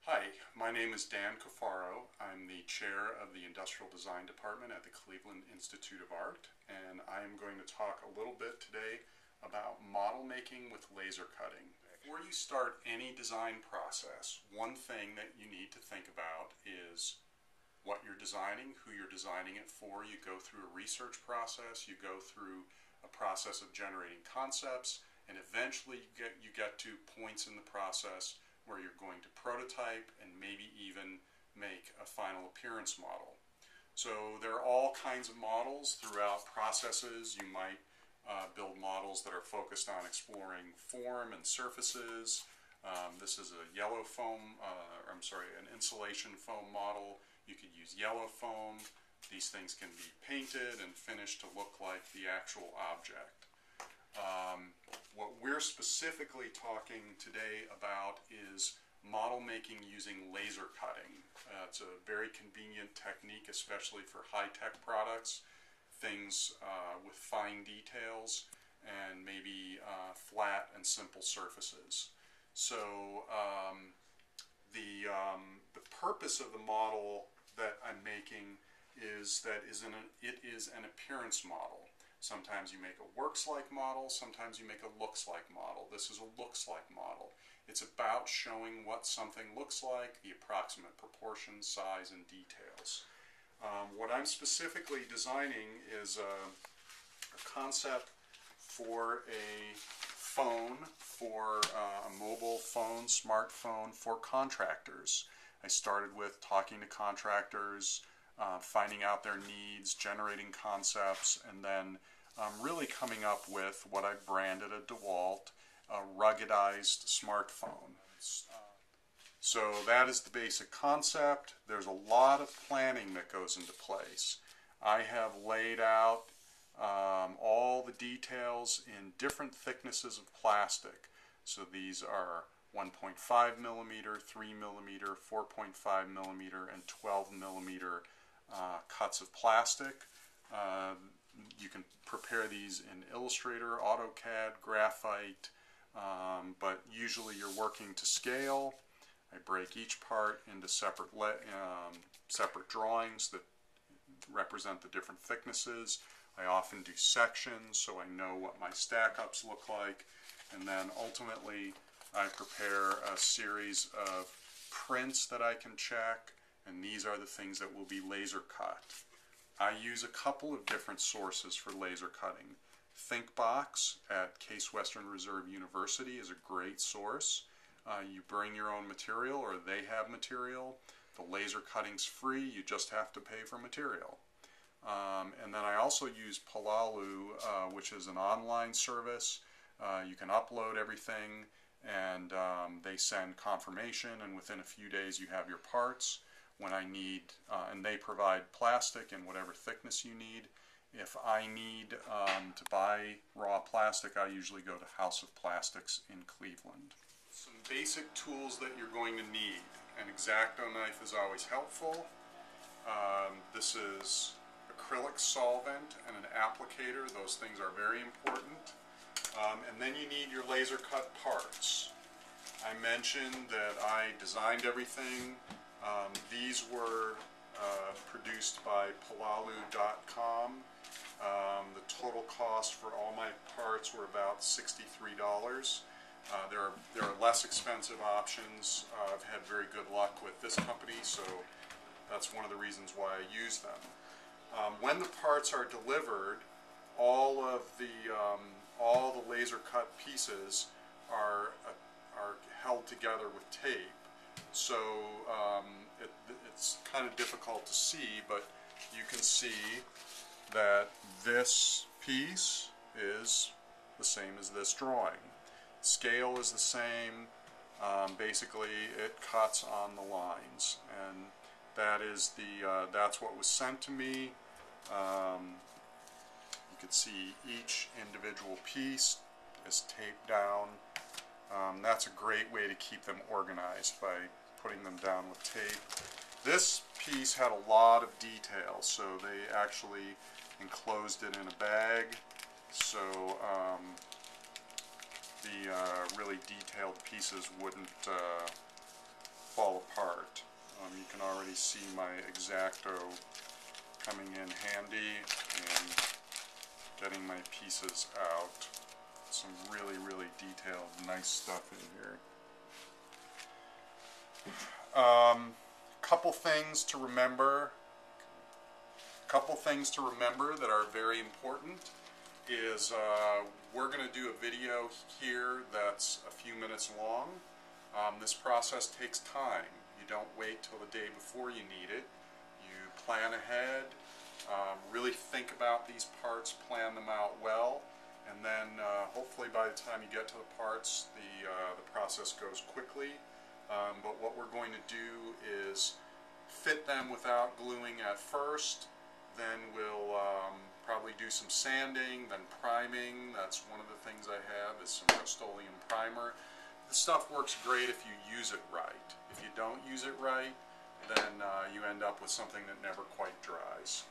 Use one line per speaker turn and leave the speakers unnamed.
Hi, my name is Dan Cafaro. I'm the chair of the Industrial Design Department at the Cleveland Institute of Art, and I am going to talk a little bit today about model making with laser cutting. Before you start any design process, one thing that you need to think about is what you're designing, who you're designing it for. You go through a research process, you go through a process of generating concepts, and eventually you get to points in the process where you're going to prototype and maybe even make a final appearance model. So there are all kinds of models throughout processes. You might build models that are focused on exploring form and surfaces. This is a yellow foam, an insulation foam model. You could use yellow foam. These things can be painted and finished to look like the actual object. What we're specifically talking today about is model making using laser cutting. It's a very convenient technique, especially for high-tech products, things with fine details and maybe flat and simple surfaces. So the purpose of the model that I'm making is that it is an appearance model. Sometimes you make a works-like model, sometimes you make a looks-like model. This is a looks-like model. It's about showing what something looks like, the approximate proportions, size, and details. What I'm specifically designing is a concept for a phone, for a mobile phone, smartphone for contractors. I started with talking to contractors, finding out their needs, generating concepts, and then really coming up with what I branded a DeWalt, a ruggedized smartphone. So that is the basic concept. There's a lot of planning that goes into place. I have laid out all the details in different thicknesses of plastic. So these are 1.5 millimeter, 3 millimeter, 4.5 millimeter, and 12 millimeter cuts of plastic. You can prepare these in Illustrator, AutoCAD, Graphite, but usually you're working to scale. I break each part into separate drawings that represent the different thicknesses. I often do sections so I know what my stack-ups look like, and then ultimately I prepare a series of prints that I can check, and these are the things that will be laser cut. I use a couple of different sources for laser cutting. ThinkBox at Case Western Reserve University is a great source. You bring your own material, or they have material. The laser cutting's free, you just have to pay for material. And then I also use Palalu, which is an online service. You can upload everything, and they send confirmation, and within a few days you have your parts. When I need, and they provide plastic in whatever thickness you need. If I need to buy raw plastic, I usually go to House of Plastics in Cleveland. Some basic tools that you're going to need. An X-Acto knife is always helpful. This is acrylic solvent and an applicator. Those things are very important. And then you need your laser cut parts. I mentioned that I designed everything. These were produced by Palalu.com. The total cost for all my parts were about $63. There are less expensive options. I've had very good luck with this company, so that's one of the reasons why I use them. When the parts are delivered, all the laser cut pieces are held together with tape. So it's kind of difficult to see, but you can see that this piece is the same as this drawing. Scale is the same. Basically, it cuts on the lines, and that is that's what was sent to me. You can see each individual piece is taped down. That's a great way to keep them organized, by putting them down with tape. This piece had a lot of detail, so they actually enclosed it in a bag, so the really detailed pieces wouldn't fall apart. You can already see my X-Acto coming in handy and getting my pieces out. Some really, really detailed, nice stuff in here. Couple things to remember that are very important is we're going to do a video here that's a few minutes long. This process takes time. You don't wait till the day before you need it. You plan ahead, really think about these parts, plan them out well, and then hopefully by the time you get to the parts, the process goes quickly. But what we're going to do is fit them without gluing at first, then we'll probably do some sanding, then priming. That's one of the things I have is some Rust-Oleum primer. This stuff works great if you use it right. If you don't use it right, then you end up with something that never quite dries.